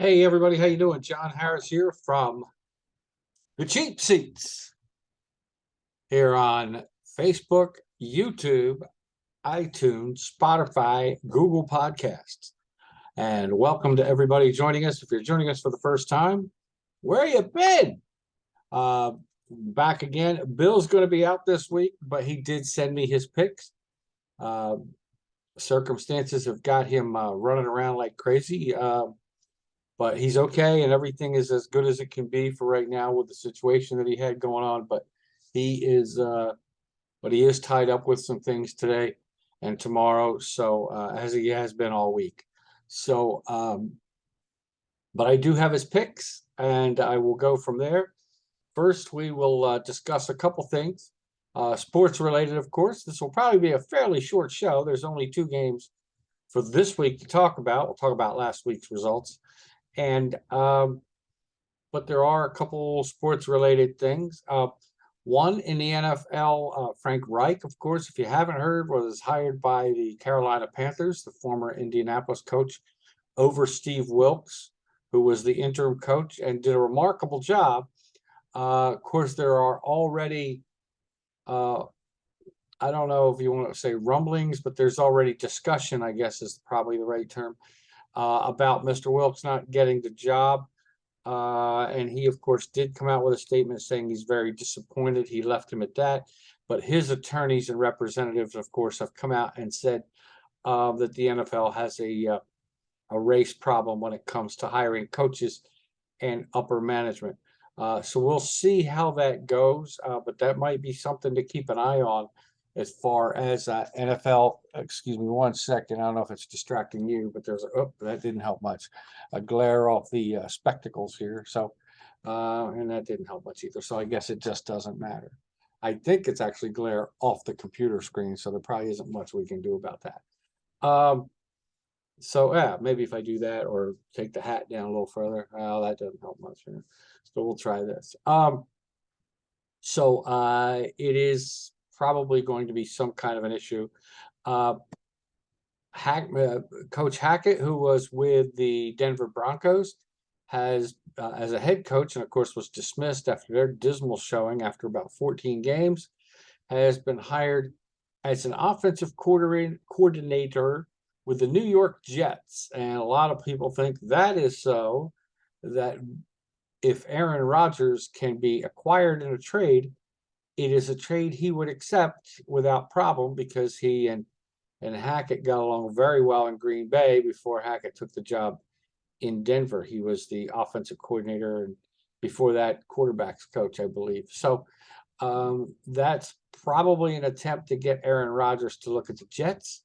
Hey everybody, how you doing? John Harris here from the Cheap Seats here on Facebook, YouTube, iTunes, Spotify, Google Podcasts. And welcome to everybody joining us. If you're joining us for the first time, where you been? Back again. Bill's going to be out this week, but he did send me his picks. Circumstances have got him running around like crazy. But he's okay, and everything is as good as it can be for right now with the situation that he had going on. But he is tied up with some things today and tomorrow, so as he has been all week. So, but I do have his picks, and I will go from there. First, we will discuss a couple things, sports related, of course. This will probably be a fairly short show. There's only 2 games for this week to talk about. We'll talk about last week's results. And but there are a couple sports related things. One in the NFL, Frank Reich, of course, if you haven't heard, was hired by the Carolina Panthers, the former Indianapolis coach, over Steve Wilkes, who was the interim coach and did a remarkable job. Of course, there are already, I don't know if you want to say rumblings, but there's already discussion, I guess is probably the right term, about Mr. Wilkes not getting the job. And he, of course, did come out with a statement saying he's very disappointed. He left him at that. But his attorneys and representatives, of course, have come out and said that the NFL has a race problem when it comes to hiring coaches and upper management. So we'll see how that goes. But that might be something to keep an eye on as far as NFL. Excuse me one second. I don't know if it's distracting you, but there's that didn't help much. A glare off the spectacles here. So, and that didn't help much either. So I guess it just doesn't matter. I think it's actually glare off the computer screen. So there probably isn't much we can do about that. So yeah, maybe if I do that or take the hat down a little further, well, that doesn't help much. So we'll try this. So it is probably going to be some kind of an issue. Coach Hackett, who was with the Denver Broncos, has as a head coach, and of course was dismissed after their dismal showing after about 14 games, has been hired as an offensive coordinator with the New York Jets. And a lot of people think that is so that if Aaron Rodgers can be acquired in a trade, it is a trade he would accept without problem because he and Hackett got along very well in Green Bay before Hackett took the job in Denver. He was the offensive coordinator and before that quarterbacks coach, I believe. So that's probably an attempt to get Aaron Rodgers to look at the Jets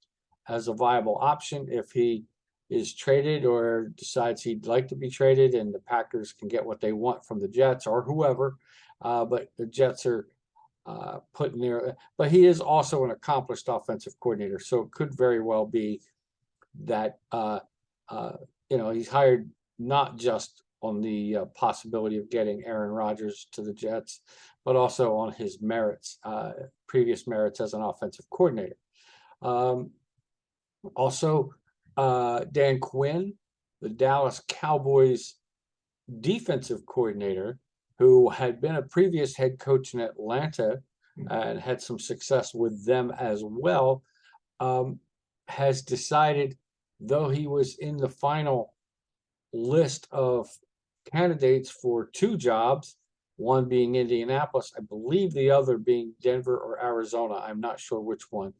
as a viable option if he is traded or decides he'd like to be traded and the Packers can get what they want from the Jets or whoever. But the Jets are put in there, but he is also an accomplished offensive coordinator, so it could very well be that he's hired not just on the possibility of getting Aaron Rodgers to the Jets, but also on his merits, previous merits as an offensive coordinator. Also, Dan Quinn, the Dallas Cowboys defensive coordinator, who had been a previous head coach in Atlanta and had some success with them as well, has decided, though he was in the final list of candidates for 2 jobs, one being Indianapolis, I believe the other being Denver or Arizona, I'm not sure which one,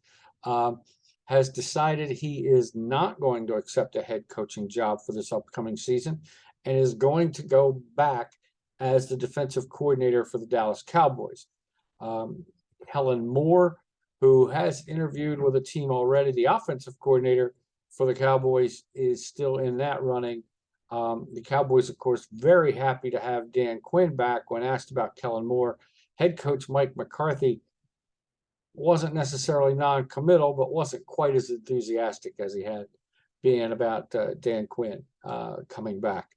has decided he is not going to accept a head coaching job for this upcoming season and is going to go back as the defensive coordinator for the Dallas Cowboys. Kellen Moore, who has interviewed with a team already, the offensive coordinator for the Cowboys, is still in that running. The Cowboys, of course, very happy to have Dan Quinn back. When asked about Kellen Moore, head coach Mike McCarthy wasn't necessarily non-committal, but wasn't quite as enthusiastic as he had been about Dan Quinn coming back.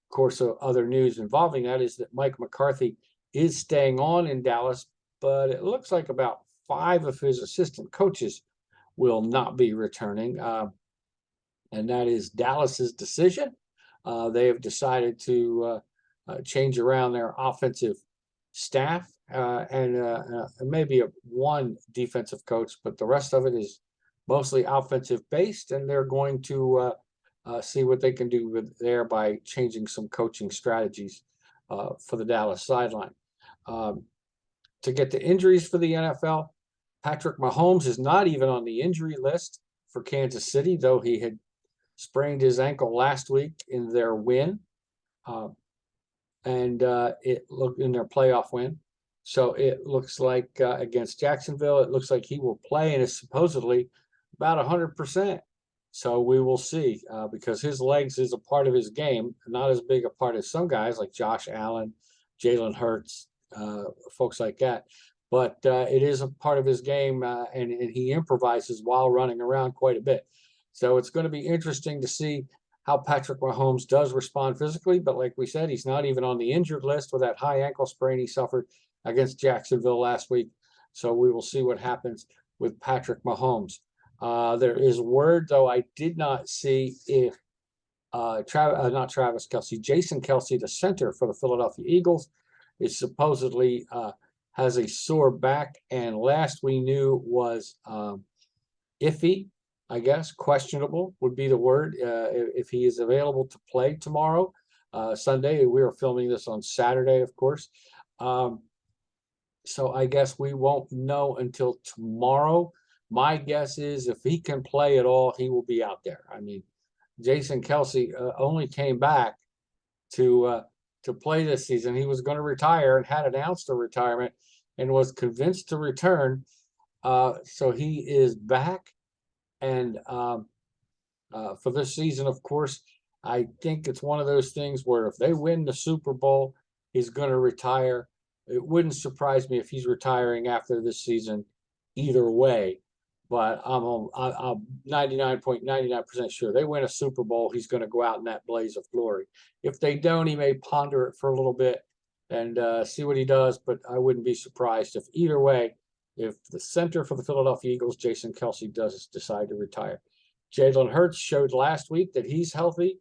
Of course, other news involving that is that Mike McCarthy is staying on in Dallas, but it looks like about 5 of his assistant coaches will not be returning. And that is Dallas's decision. They have decided to change around their offensive staff and maybe one defensive coach, but the rest of it is mostly offensive based, and they're going to see what they can do with there by changing some coaching strategies for the Dallas sideline. To get to injuries for the NFL, Patrick Mahomes is not even on the injury list for Kansas City, though he had sprained his ankle last week in their win, and it looked in their playoff win. So it looks like against Jacksonville, it looks like he will play and is supposedly about 100%. So we will see because his legs is a part of his game, not as big a part as some guys like Josh Allen, Jalen Hurts, folks like that. But it is a part of his game, and he improvises while running around quite a bit. So it's going to be interesting to see how Patrick Mahomes does respond physically. But like we said, he's not even on the injured list with that high ankle sprain he suffered against Jacksonville last week. So we will see what happens with Patrick Mahomes. There is word, though I did not see if not Travis Kelce, Jason Kelce, the center for the Philadelphia Eagles, is supposedly has a sore back, and last we knew was iffy, I guess, questionable would be the word, if he is available to play tomorrow, Sunday. We are filming this on Saturday, of course. So I guess we won't know until tomorrow. My guess is if he can play at all, he will be out there. I mean, Jason Kelce only came back to play this season. He was going to retire and had announced a retirement and was convinced to return. So he is back. And for this season, of course, I think it's one of those things where if they win the Super Bowl, he's going to retire. It wouldn't surprise me if he's retiring after this season either way. But I'm 99.99% sure they win a Super Bowl, he's going to go out in that blaze of glory. If they don't, he may ponder it for a little bit and see what he does. But I wouldn't be surprised if either way, if the center for the Philadelphia Eagles, Jason Kelce, does decide to retire. Jalen Hurts showed last week that he's healthy,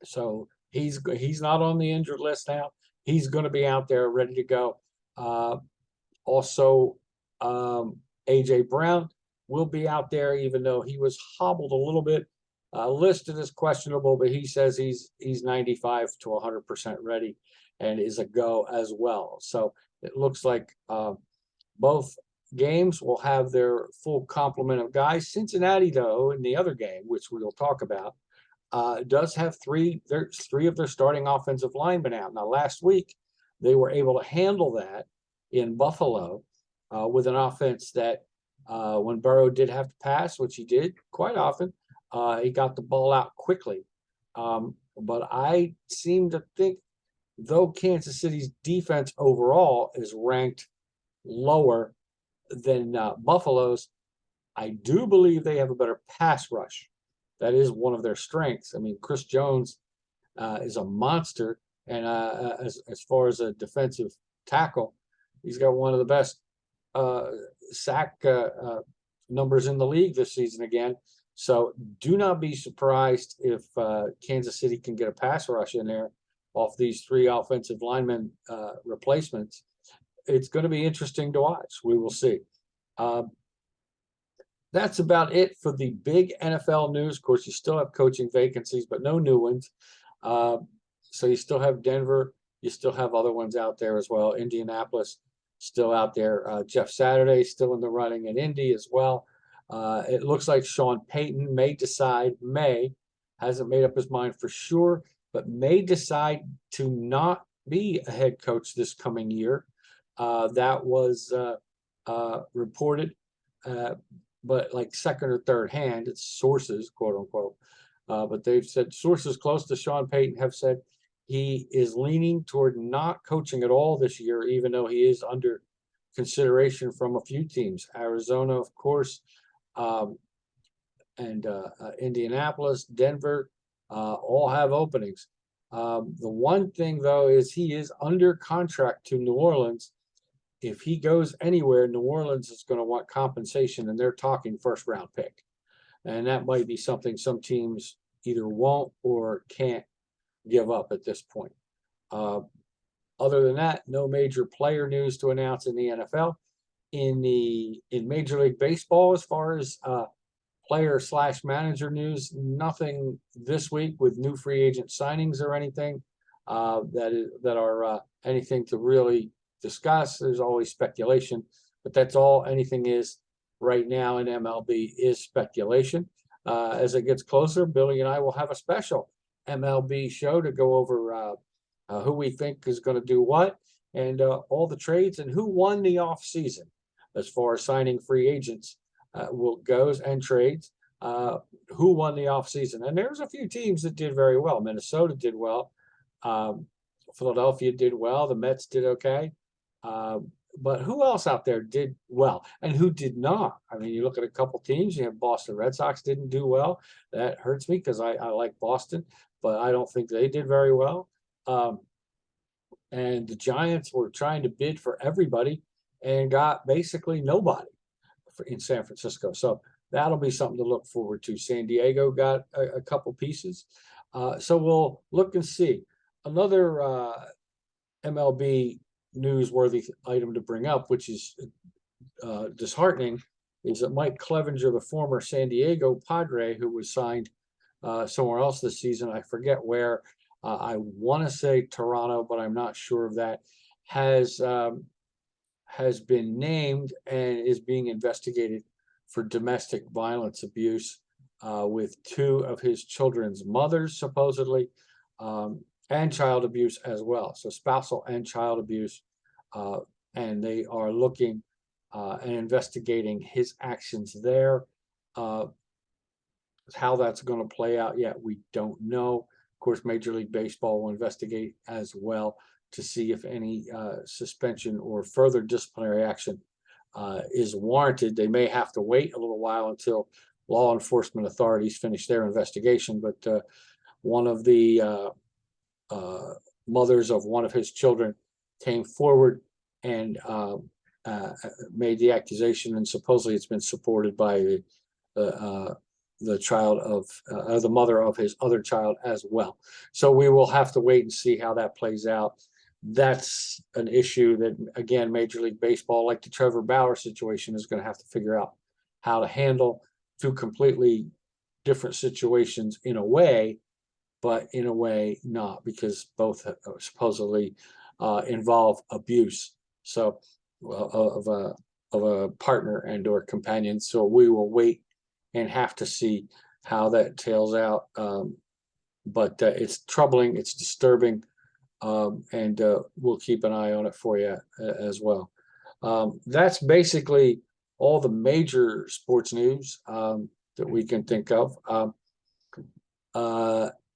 so he's not on the injured list now. He's going to be out there ready to go. Also, A.J. Brown will be out there, even though he was hobbled a little bit, listed as questionable, but he says he's 95 to 100% ready and is a go as well. So it looks like both games will have their full complement of guys. Cincinnati, though, in the other game, which we will talk about, does have three of their starting offensive linemen out. Now, last week, they were able to handle that in Buffalo with an offense that when Burrow did have to pass, which he did quite often, he got the ball out quickly. But I seem to think, though Kansas City's defense overall is ranked lower than Buffalo's, I do believe they have a better pass rush. That is one of their strengths. I mean, Chris Jones is a monster, and as far as a defensive tackle, he's got one of the best sack numbers in the league this season again. So do not be surprised if Kansas City can get a pass rush in there off these three offensive linemen replacements. It's going to be interesting to watch. We will see. That's about it for the big NFL news. Of course, you still have coaching vacancies, but no new ones. So you still have Denver. You still have other ones out there as well. Indianapolis still out there. Jeff Saturday still in the running in Indy as well. It looks like Sean Payton hasn't made up his mind for sure, but may decide to not be a head coach this coming year. That was reported, but like second or third hand, it's sources, quote unquote. But they've said sources close to Sean Payton have said he is leaning toward not coaching at all this year, even though he is under consideration from a few teams. Arizona, of course, and Indianapolis, Denver, all have openings. The one thing, though, is he is under contract to New Orleans. If he goes anywhere, New Orleans is going to want compensation, and they're talking first-round pick. And that might be something some teams either won't or can't give up at this point. Other than that, no major player news to announce in the NFL. In Major League Baseball, as far as player/manager news, nothing this week with new free agent signings or anything that are anything to really discuss. There's always speculation, but that's all anything is right now in MLB is speculation. As it gets closer, Billy and I will have a special MLB show to go over who we think is going to do what, and all the trades and who won the off season as far as signing free agents goes and trades. Who won the off season? And there's a few teams that did very well. Minnesota did well. Philadelphia did well. The Mets did okay. But who else out there did well and who did not? I mean, you look at a couple teams. You have Boston Red Sox didn't do well. That hurts me because I like Boston, but I don't think they did very well. And the Giants were trying to bid for everybody and got basically nobody in San Francisco. So that'll be something to look forward to. San Diego got a couple pieces. So we'll look and see. Another MLB newsworthy item to bring up, which is disheartening, is that Mike Clevenger, the former San Diego Padre, who was signed somewhere else this season, I forget where, I want to say Toronto, but I'm not sure of that, has been named and is being investigated for domestic violence abuse with two of his children's mothers, supposedly, and child abuse as well. So spousal and child abuse. And they are looking and investigating his actions there. How that's going to play out yet, we don't know. Of course, Major League Baseball will investigate as well to see if any suspension or further disciplinary action is warranted. They may have to wait a little while until law enforcement authorities finish their investigation, but one of the mothers of one of his children came forward and made the accusation, and supposedly it's been supported by the child of the mother of his other child as well. So we will have to wait and see how that plays out. That's an issue that, again, Major League Baseball, like the Trevor Bauer situation, is going to have to figure out how to handle. Two completely different situations in a way, but in a way not, because both supposedly involve abuse. So of a partner and or companion. So we will wait and have to see how that tails out. But it's troubling, it's disturbing, and we'll keep an eye on it for you as well. That's basically all the major sports news that we can think of.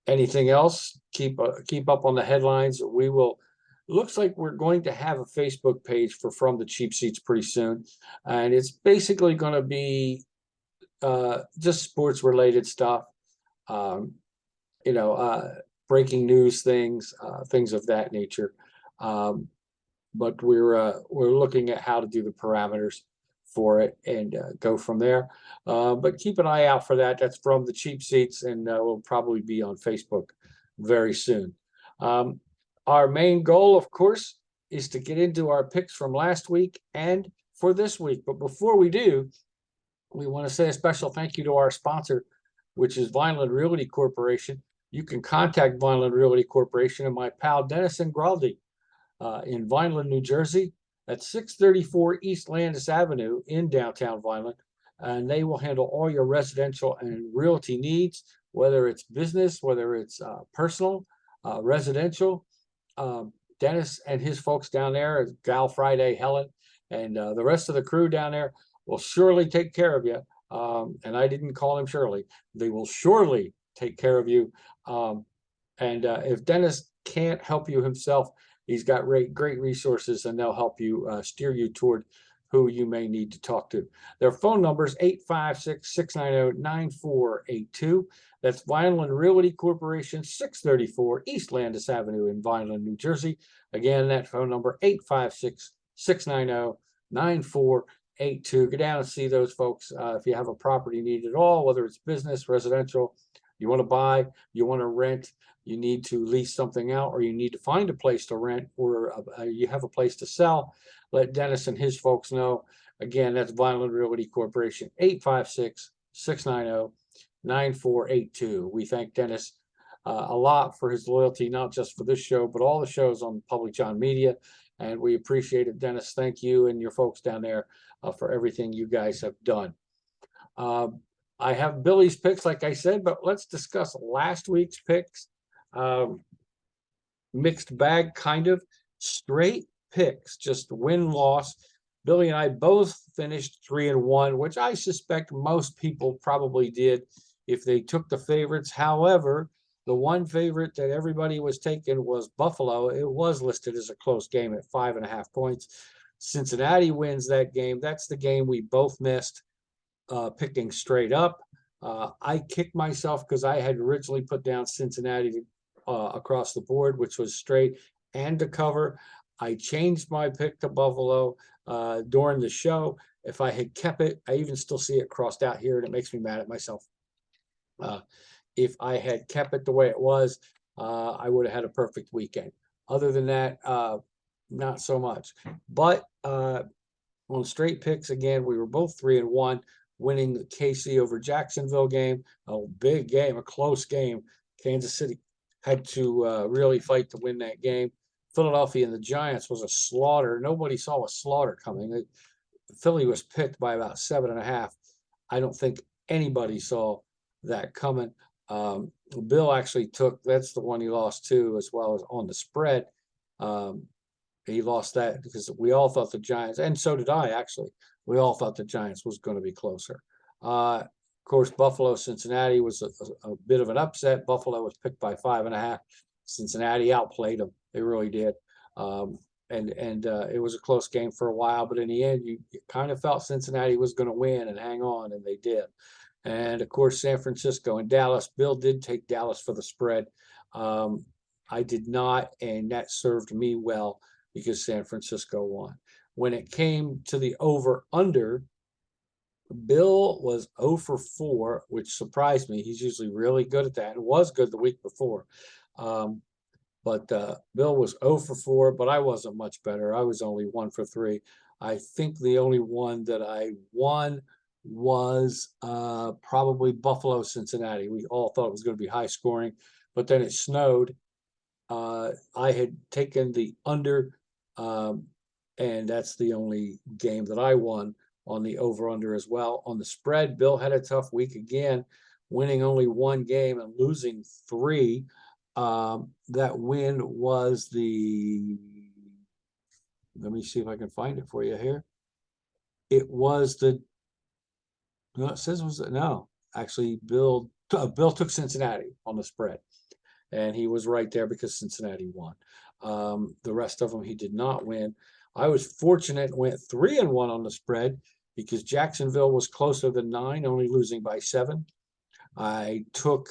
Anything else? Keep up on the headlines. We will. Looks like we're going to have a Facebook page for From the Cheap Seats pretty soon, and it's basically going to be just sports related stuff. Breaking news things, things of that nature. But we're looking at how to do the parameters for it and go from there. But keep an eye out for that. That's From the Cheap Seats, and will probably be on Facebook very soon. Our main goal, of course, is to get into our picks from last week and for this week. But before we do, we want to say a special thank you to our sponsor, which is Vineland Realty Corporation. You can contact Vineland Realty Corporation and my pal Dennis Ingraldi in Vineland, New Jersey, at 634 East Landis Avenue in downtown Vineland. And they will handle all your residential and realty needs, whether it's business, whether it's personal, residential. Dennis and his folks down there, Gal Friday, Helen, and the rest of the crew down there will surely take care of you. And I didn't call him Shirley. They will surely take care of you. And if Dennis can't help you himself, he's got great resources, and they'll help you steer you toward who you may need to talk to. Their phone number is 856-690-9482. That's Vineland Realty Corporation, 634 East Landis Avenue in Vineland, New Jersey. Again, that phone number, 856-690-9482. Go down and see those folks if you have a property need at all, whether it's business, residential, You want to buy, you want to rent, you need to lease something out, or you need to find a place to rent, or you have a place to sell, let Dennis and his folks know. Again, that's Vineland Realty Corporation, 856-690-9482. We thank Dennis a lot for his loyalty, not just for this show, but all the shows on Public John Media. And we appreciate it, Dennis. Thank you and your folks down there for everything you guys have done. I have Billy's picks, like I said, but let's discuss last week's picks. Mixed bag, kind of. Straight picks, just win-loss. Billy and I both finished 3-1, which I suspect most people probably did if they took the favorites. However, the one favorite that everybody was taking was Buffalo. It was listed as a close game at 5.5 points. Cincinnati wins that game. That's the game we both missed, picking straight up. I kicked myself because I had originally put down Cincinnati across the board, which was straight and to cover. I changed my pick to Buffalo during the show. If I had kept it, I even still see it crossed out here, and it makes me mad at myself. If I had kept it the way it was, I would have had a perfect weekend. Other than that, not so much. But on straight picks, again, we were both 3-1, winning the KC over Jacksonville game, a big game, a close game. Kansas City had to really fight to win that game. Philadelphia and the Giants was a slaughter. Nobody saw a slaughter coming. Philly was picked by about 7.5. I don't think anybody saw that coming. Bill actually took, that's the one he lost to, as well as on the spread. He lost that because we all thought the Giants, and so did I actually, we all thought the Giants was going to be closer. Of course, Buffalo, Cincinnati was a bit of an upset. Buffalo was picked by 5.5. Cincinnati outplayed them. They really did. It was a close game for a while, but in the end, you kind of felt Cincinnati was going to win and hang on, and they did. And of course, San Francisco and Dallas. Bill did take Dallas for the spread. I did not, and that served me well because San Francisco won. When it came to the over-under, Bill was 0 for 4, which surprised me. He's usually really good at that, and was good the week before. But Bill was 0 for 4, but I wasn't much better. I was only 1 for 3. I think the only one that I won was probably Buffalo, Cincinnati. We all thought it was going to be high scoring, but then it snowed. I had taken the under, and that's the only game that I won on the over-under as well. On the spread, Bill had a tough week again, winning only 1 game and losing 3. That win was let me see if I can find it for you here. It was no, it says actually Bill took Cincinnati on the spread, and he was right there because Cincinnati won. The rest of them he did not win. I was fortunate and went 3-1 on the spread because Jacksonville was closer than 9, only losing by 7. I took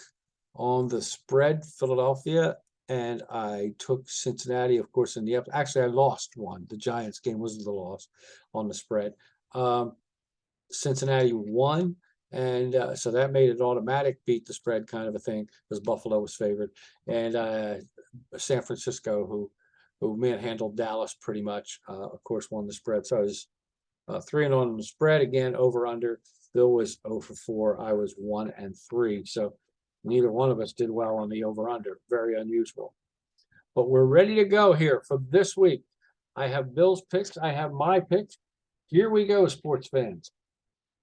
on the spread Philadelphia, and I took Cincinnati, of course, in the up. Actually, I lost one. The Giants game was the loss on the spread. Cincinnati won, and so that made it automatic beat the spread kind of a thing because Buffalo was favored, and San Francisco, who manhandled Dallas pretty much, of course, won the spread. So I was 3-1 on the spread again, over under. Bill was 0 for 4. I was 1 and 3. So neither one of us did well on the over under. Very unusual. But we're ready to go here for this week. I have Bill's picks. I have my picks. Here we go, sports fans.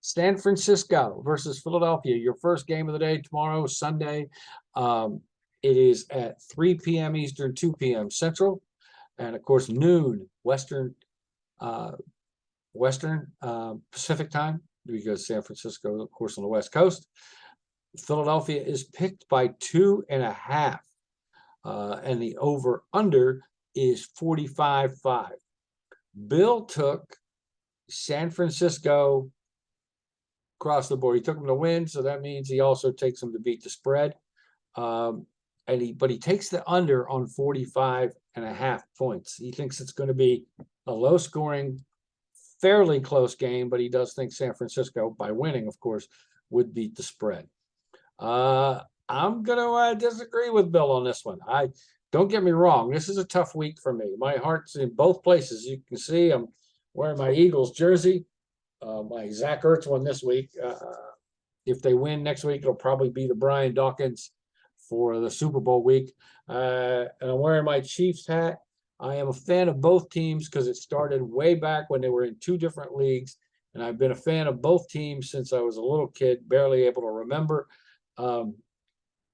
San Francisco versus Philadelphia. Your first game of the day tomorrow, Sunday. It is at 3 p.m. Eastern, 2 p.m. Central, and of course noon Western Pacific time, because San Francisco, of course, on the West Coast. Philadelphia is picked by 2.5, and the over/under is 45.5. Bill took San Francisco across the board. He took them to win, so that means he also takes them to beat the spread. But he takes the under on 45.5 points. He thinks it's going to be a low-scoring, fairly close game, but he does think San Francisco, by winning, of course, would beat the spread. I I'm gonna disagree with Bill on this one. I don't get me wrong. This is a tough week for me. My heart's in both places. You can see I'm wearing my Eagles jersey. My Zach Ertz one this week. If they win next week, it'll probably be the Brian Dawkins for the Super Bowl week. And I'm wearing my Chiefs hat. I am a fan of both teams because it started way back when they were in two different leagues. And I've been a fan of both teams since I was a little kid, barely able to remember. Um,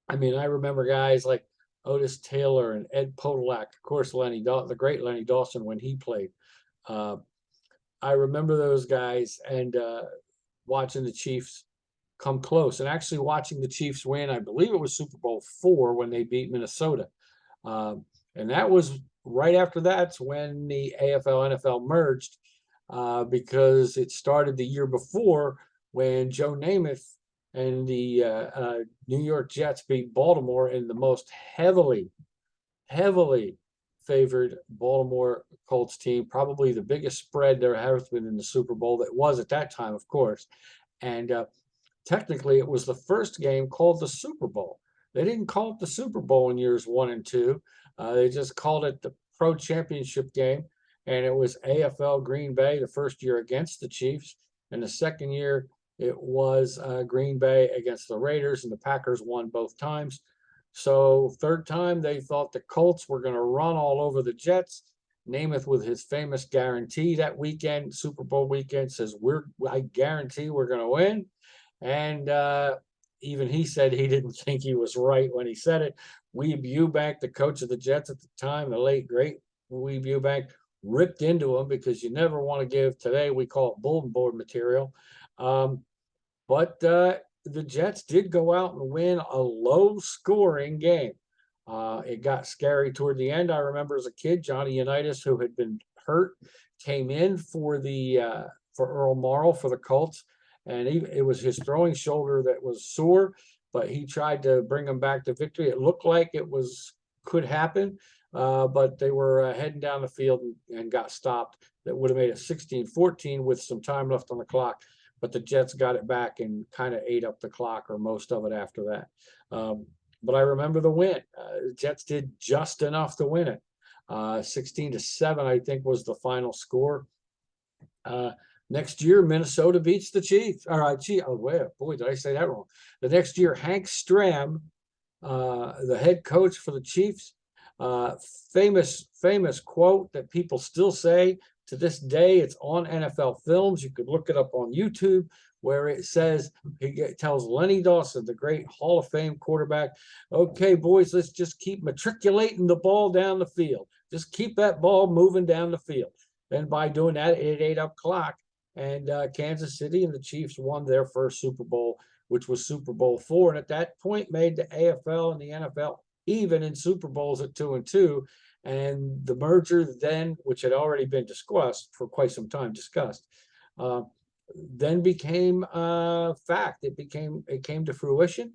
I mean, I remember guys like Otis Taylor and Ed Podolak, of course, the great Lenny Dawson when he played. Uh, I remember those guys and watching the Chiefs come close and actually watching the Chiefs win. I believe it was Super Bowl IV when they beat Minnesota. And that was right after that's when the AFL NFL merged because it started the year before when Joe Namath and the New York Jets beat Baltimore in the most heavily favored Baltimore Colts team, probably the biggest spread there has been in the Super Bowl that was at that time, of course. And technically, it was the first game called the Super Bowl. They didn't call it the Super Bowl in years 1 and 2. They just called it the Pro Championship game. And it was AFL Green Bay the first year against the Chiefs. And the second year, it was Green Bay against the Raiders, and the Packers won both times. So third time, they thought the Colts were going to run all over the Jets. Namath, with his famous guarantee that weekend, Super Bowl weekend, says, I guarantee we're going to win. And even he said he didn't think he was right when he said it. Weeb Ewbank, the coach of the Jets at the time, the late, great Weeb Ewbank, ripped into him because you never want to give, today we call it bulletin board material. But the Jets did go out and win a low-scoring game. It got scary toward the end. I remember as a kid, Johnny Unitas, who had been hurt, came in for Earl Morrall for the Colts, and it was his throwing shoulder that was sore, but he tried to bring him back to victory. It looked like could happen, but they were heading down the field and got stopped. That would have made it 16-14 with some time left on the clock. But the Jets got it back and kind of ate up the clock or most of it after that. But I remember the win. The Jets did just enough to win it. 16-7, I think, was the final score. Next year, Minnesota beats the Chiefs. All right, boy, did I say that wrong. The next year, Hank Stram, the head coach for the Chiefs, famous quote that people still say to this day. It's on NFL Films. You could look it up on YouTube, where it says, he tells Lenny Dawson, the great Hall of Fame quarterback, okay, boys, let's just keep matriculating the ball down the field. Just keep that ball moving down the field. And by doing that, it ate up clock. And Kansas City and the Chiefs won their first Super Bowl, which was Super Bowl IV. And at that point, made the AFL and the NFL even in Super Bowls at 2-2. And the merger then, which had already been discussed for quite some time, then became a fact. It came to fruition,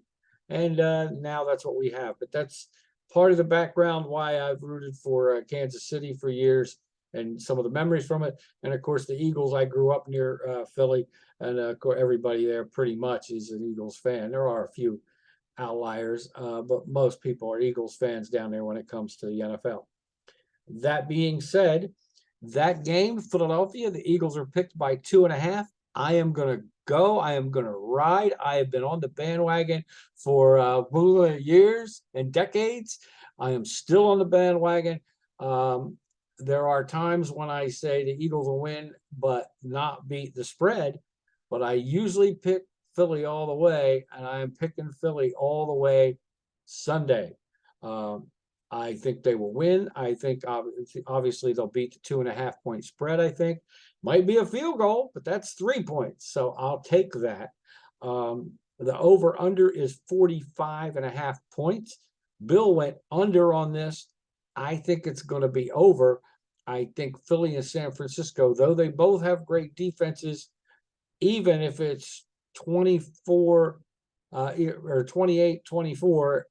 and now that's what we have. But that's part of the background why I've rooted for Kansas City for years, and some of the memories from it. And of course, the Eagles. I grew up near Philly, and of course, everybody there pretty much is an Eagles fan. There are a few outliers, but most people are Eagles fans down there when it comes to the NFL. That being said, that game, Philadelphia, the Eagles are picked by 2.5. I am going to go. I am going to ride. I have been on the bandwagon for years and decades. I am still on the bandwagon. There are times when I say the Eagles will win, but not beat the spread. But I usually pick Philly all the way, and I am picking Philly all the way Sunday. I think they will win. I think obviously they'll beat the 2.5-point spread. I think might be a field goal, but that's 3 points. So I'll take that. The over under is 45.5 points. Bill went under on this. I think it's going to be over. I think Philly and San Francisco, though they both have great defenses, even if it's 24 or 28-24,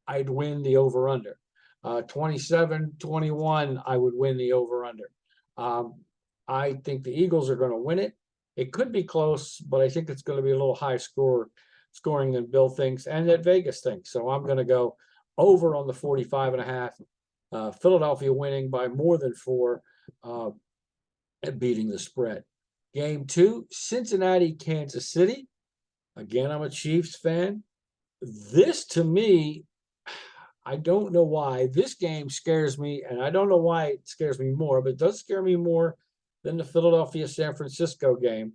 I'd win the over under. 27-21, I would win the over-under. I think the Eagles are going to win it. It could be close, but I think it's going to be a little high score. scoring than Bill thinks and that Vegas thinks. So I'm going to go over on the 45.5. Philadelphia winning by more than 4 and beating the spread. Game 2, Cincinnati, Kansas City. Again, I'm a Chiefs fan. This, to me, I don't know why. This game scares me, and I don't know why it scares me more, but it does scare me more than the Philadelphia-San Francisco game.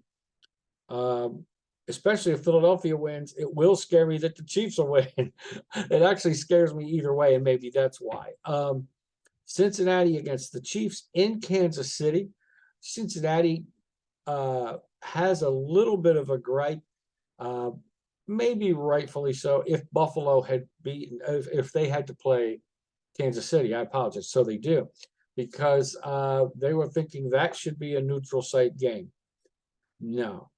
Especially if Philadelphia wins, it will scare me that the Chiefs will win. It actually scares me either way, and maybe that's why. Cincinnati against the Chiefs in Kansas City. Cincinnati has a little bit of a gripe, maybe rightfully so, if Buffalo had beaten, if they had to play Kansas City. I apologize. So they do, because they were thinking that should be a neutral site game. No,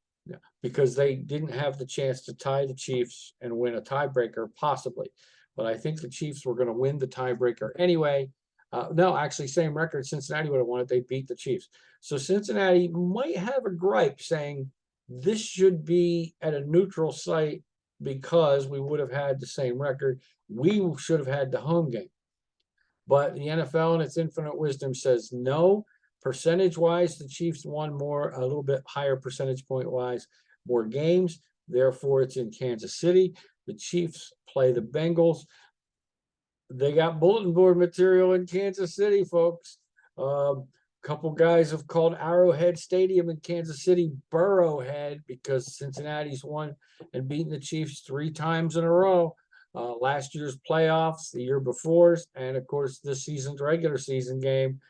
because they didn't have the chance to tie the Chiefs and win a tiebreaker, possibly. But I think the Chiefs were going to win the tiebreaker anyway. No, actually, same record. Cincinnati would have won it. They beat the Chiefs. So Cincinnati might have a gripe saying this should be at a neutral site because we would have had the same record. We should have had the home game. But the NFL in its infinite wisdom says no. Percentage-wise, the Chiefs won more, a little bit higher percentage point-wise, more games. Therefore, it's in Kansas City. The Chiefs play the Bengals. They got bulletin board material in Kansas City, folks. Couple guys have called Arrowhead Stadium in Kansas City Burrowhead because Cincinnati's won and beaten the Chiefs 3 times in a row. Last year's playoffs, the year before's, and of course this season's regular season game.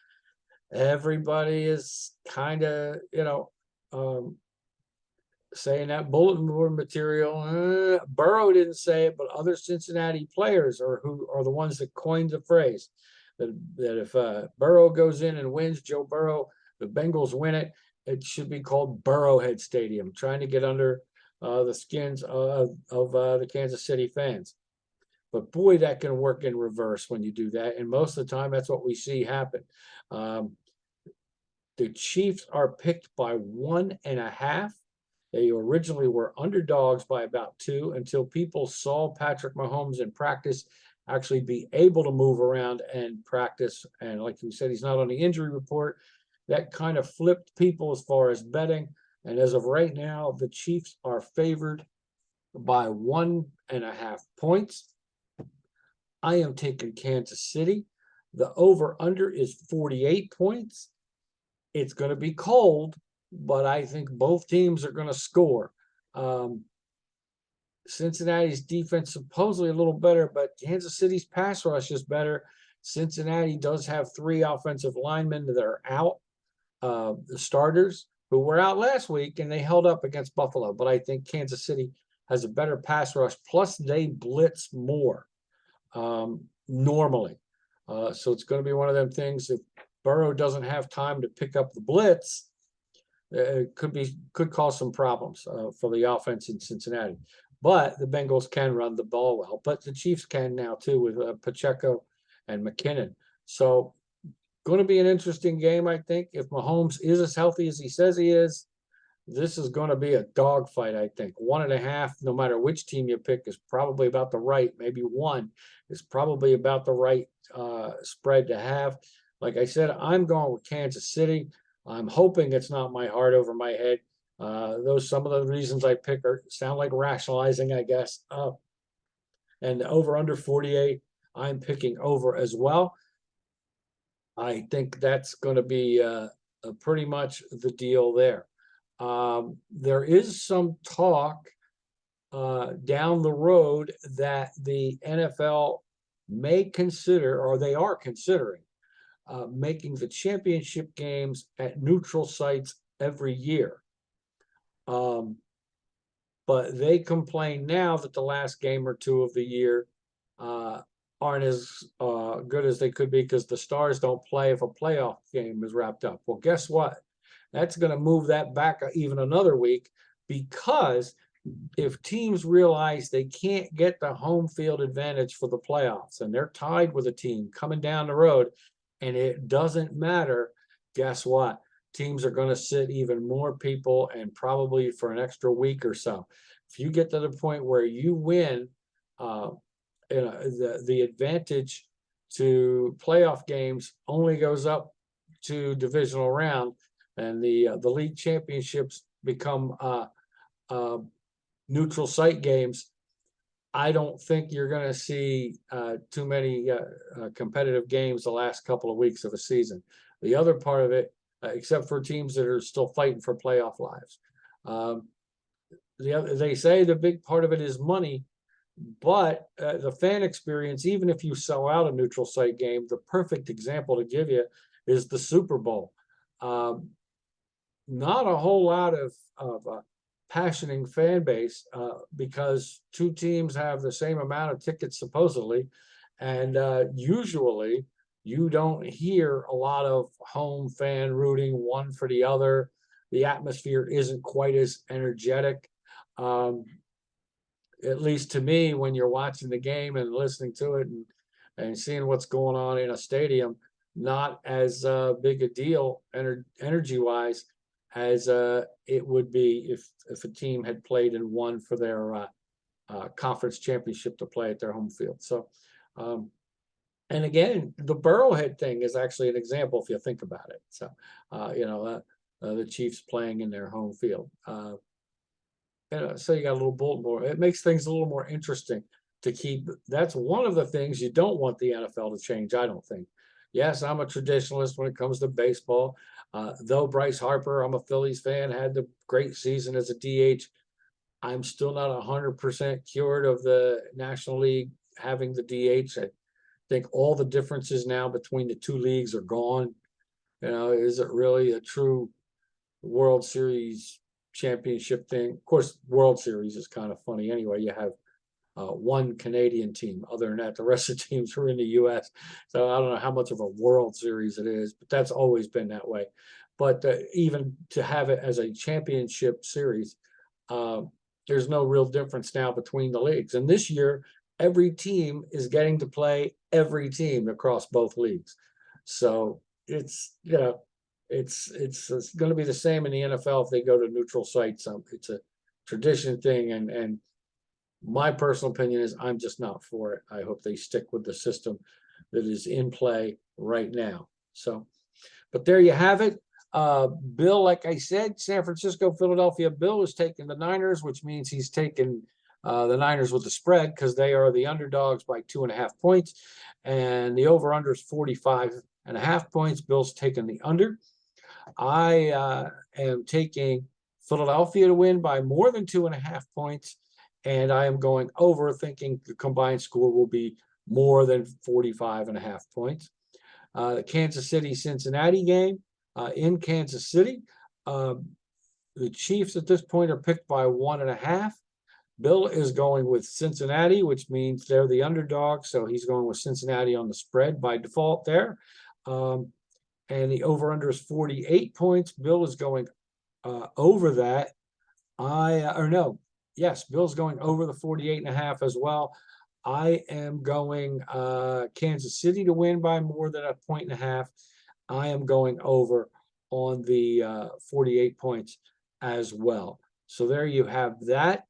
Everybody is kind of, saying that bulletin board material. Burrow didn't say it, but other Cincinnati players are who are the ones that coined the phrase that if Burrow goes in and wins, Joe Burrow, the Bengals win it, it should be called Burrowhead Stadium, trying to get under the skins of the Kansas City fans. But boy, that can work in reverse when you do that. And most of the time, that's what we see happen. The Chiefs are picked by 1.5. They originally were underdogs by about 2 until people saw Patrick Mahomes in practice actually be able to move around and practice. And like we said, he's not on the injury report. That kind of flipped people as far as betting. And as of right now, the Chiefs are favored by 1.5 points. I am taking Kansas City. The over-under is 48 points. It's going to be cold, but I think both teams are going to score. Cincinnati's defense supposedly a little better, but Kansas City's pass rush is better. Cincinnati does have 3 offensive linemen that are out, the starters, who were out last week, and they held up against Buffalo. But I think Kansas City has a better pass rush, plus they blitz more normally. So it's going to be one of them things. If Burrow doesn't have time to pick up the blitz, it could cause some problems for the offense in Cincinnati. But the Bengals can run the ball well. But the Chiefs can now too with Pacheco and McKinnon. So going to be an interesting game, I think. If Mahomes is as healthy as he says he is, this is going to be a dogfight, I think. 1.5, no matter which team you pick, is probably about the right. Maybe 1 is probably about the right spread to have. Like I said, I'm going with Kansas City. I'm hoping it's not my heart over my head. Some of the reasons I pick sound like rationalizing, I guess. And over under 48, I'm picking over as well. I think that's going to be pretty much the deal there. There is some talk down the road that the NFL may consider, or they are considering, making the championship games at neutral sites every year. But they complain now that the last game or 2 of the year aren't as good as they could be because the Stars don't play if a playoff game is wrapped up. Well, guess what? That's going to move that back even another week, because if teams realize they can't get the home field advantage for the playoffs and they're tied with a team coming down the road and it doesn't matter, guess what? Teams are going to sit even more people and probably for an extra week or so. if you get to the point where you win, the advantage to playoff games only goes up to divisional round, and the league championships become neutral site games. I don't think you're going to see too many competitive games the last couple of weeks of a season. The other part of it, except for teams that are still fighting for playoff lives, they say the big part of it is money, but the fan experience, even if you sell out a neutral site game, the perfect example to give you is the Super Bowl. Not a whole lot of passioning fan base because two teams have the same amount of tickets supposedly, and usually you don't hear a lot of home fan rooting one for the other. The atmosphere isn't quite as energetic, at least to me, when you're watching the game and listening to it and seeing what's going on in a stadium. Not as big a deal energy wise as it would be if a team had played and won for their conference championship to play at their home field. So, and again, the Burrowhead thing is actually an example if you think about it. So, the Chiefs playing in their home field. So you got a little bulletin board. It makes things a little more interesting to keep. That's one of the things you don't want the NFL to change, I don't think. Yes, I'm a traditionalist when it comes to baseball. Though Bryce Harper, I'm a Phillies fan, had the great season as a DH. I'm still not 100% cured of the National League having the DH. I think all the differences now between the two leagues are gone. Is it really a true World Series championship thing? Of course, World Series is kind of funny anyway. You have one Canadian team. Other than that, the rest of the teams are in the U.S. So I don't know how much of a World Series it is, but that's always been that way. But even to have it as a championship series, there's no real difference now between the leagues. And this year, every team is getting to play every team across both leagues. So it's going to be the same in the NFL if they go to neutral sites. It's a tradition thing, and my personal opinion is I'm just not for it. I hope they stick with the system that is in play right now. So, but there you have it. Bill, like I said, San Francisco, Philadelphia. Bill is taking the Niners, which means he's taking the Niners with the spread because they are the underdogs by 2.5 points. And the over-under is 45.5 points. Bill's taking the under. I am taking Philadelphia to win by more than 2.5 points. And I am going over, thinking the combined score will be more than 45.5 points. The Kansas City-Cincinnati game in Kansas City. The Chiefs at this point are picked by 1.5. Bill is going with Cincinnati, which means they're the underdog. So he's going with Cincinnati on the spread by default there. And the over-under is 48 points. Bill is going over that. Yes, Bill's going over the 48.5 as well. I am going Kansas City to win by more than 1.5. I am going over on the 48 points as well. So there you have that.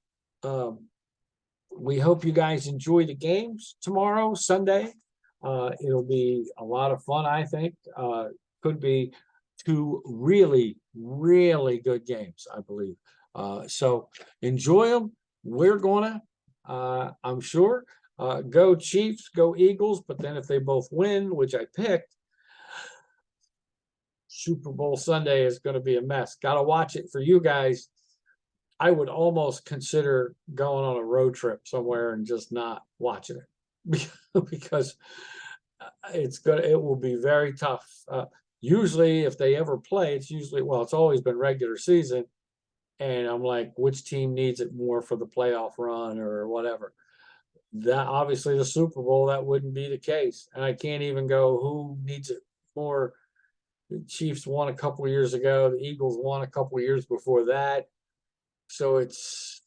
We hope you guys enjoy the games tomorrow, Sunday. It'll be a lot of fun, I think. Could be two really, really good games, I believe. So enjoy them. We're gonna, I'm sure, go Chiefs, go Eagles. But then if they both win, which I picked, Super Bowl Sunday is going to be a mess. Got to watch it for you guys. I would almost consider going on a road trip somewhere and just not watching it because it will be very tough. Usually, if they ever play, it's always been regular season. And I'm like, which team needs it more for the playoff run or whatever? That obviously the Super Bowl, that wouldn't be the case. And I can't even go who needs it more. The Chiefs won a couple of years ago. The Eagles won a couple of years before that. So it's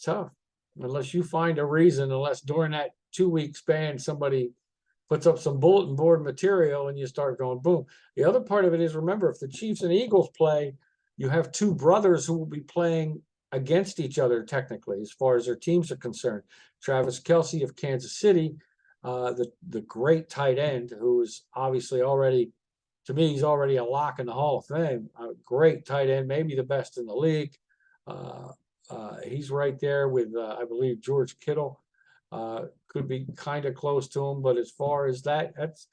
tough unless you find a reason, unless during that 2-week span somebody puts up some bulletin board material and you start going boom. The other part of it is, remember, if the Chiefs and Eagles play, you have two brothers who will be playing against each other technically, as far as their teams are concerned. Travis Kelce of Kansas City, the great tight end, who is obviously already, to me, he's already a lock in the Hall of Fame. A great tight end, maybe the best in the league. He's right there with, I believe, George Kittle. Could be kind of close to him, but as far as that's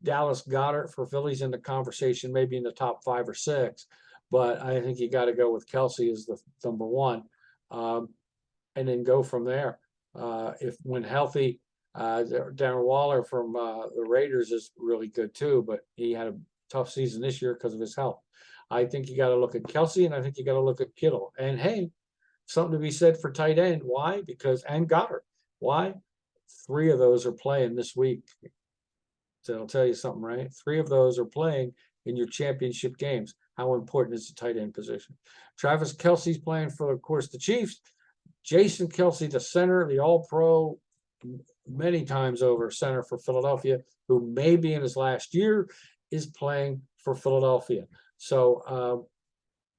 Dallas Goedert for Phillies in the conversation, maybe in the top 5 or 6. But I think you got to go with Kelce as the number one, and then go from there. If when healthy, Darren Waller from the Raiders is really good too, but he had a tough season this year because of his health. I think you got to look at Kelce, and I think you got to look at Kittle. And hey, something to be said for tight end. Why? And Goddard. Why? 3 of those are playing this week. So I'll tell you something, right? 3 of those are playing in your championship games. How important is the tight end position? Travis Kelce's playing for, of course, the Chiefs. Jason Kelce, the center, the All-Pro, many times over center for Philadelphia, who may be in his last year, is playing for Philadelphia. So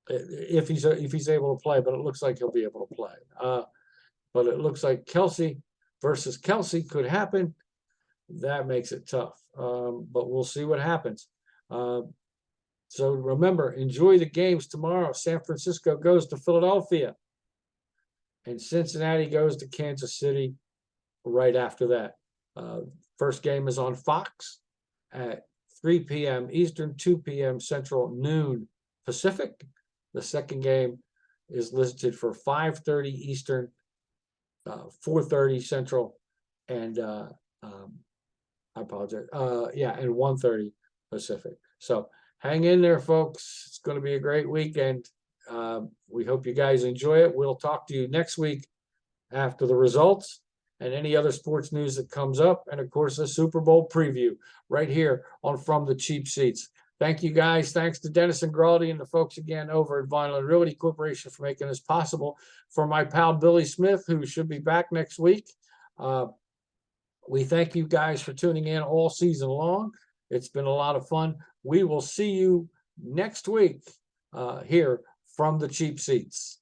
if he's able to play, but it looks like he'll be able to play. But it looks like Kelce versus Kelce could happen. That makes it tough. But we'll see what happens. So remember, enjoy the games tomorrow. San Francisco goes to Philadelphia, and Cincinnati goes to Kansas City right after that. First game is on Fox at 3 p.m. Eastern, 2 p.m. Central, noon Pacific. The second game is listed for 5:30 Eastern, 4:30 Central, and I apologize. And 1:30 Pacific. So hang in there, folks. It's going to be a great weekend. We hope you guys enjoy it. We'll talk to you next week after the results and any other sports news that comes up. And, of course, a Super Bowl preview right here on From the Cheap Seats. Thank you, guys. Thanks to Dennis and Graldi and the folks again over at Vinyl and Realty Corporation for making this possible. For my pal Billy Smith, who should be back next week, we thank you guys for tuning in all season long. It's been a lot of fun. We will see you next week here from the Cheap Seats.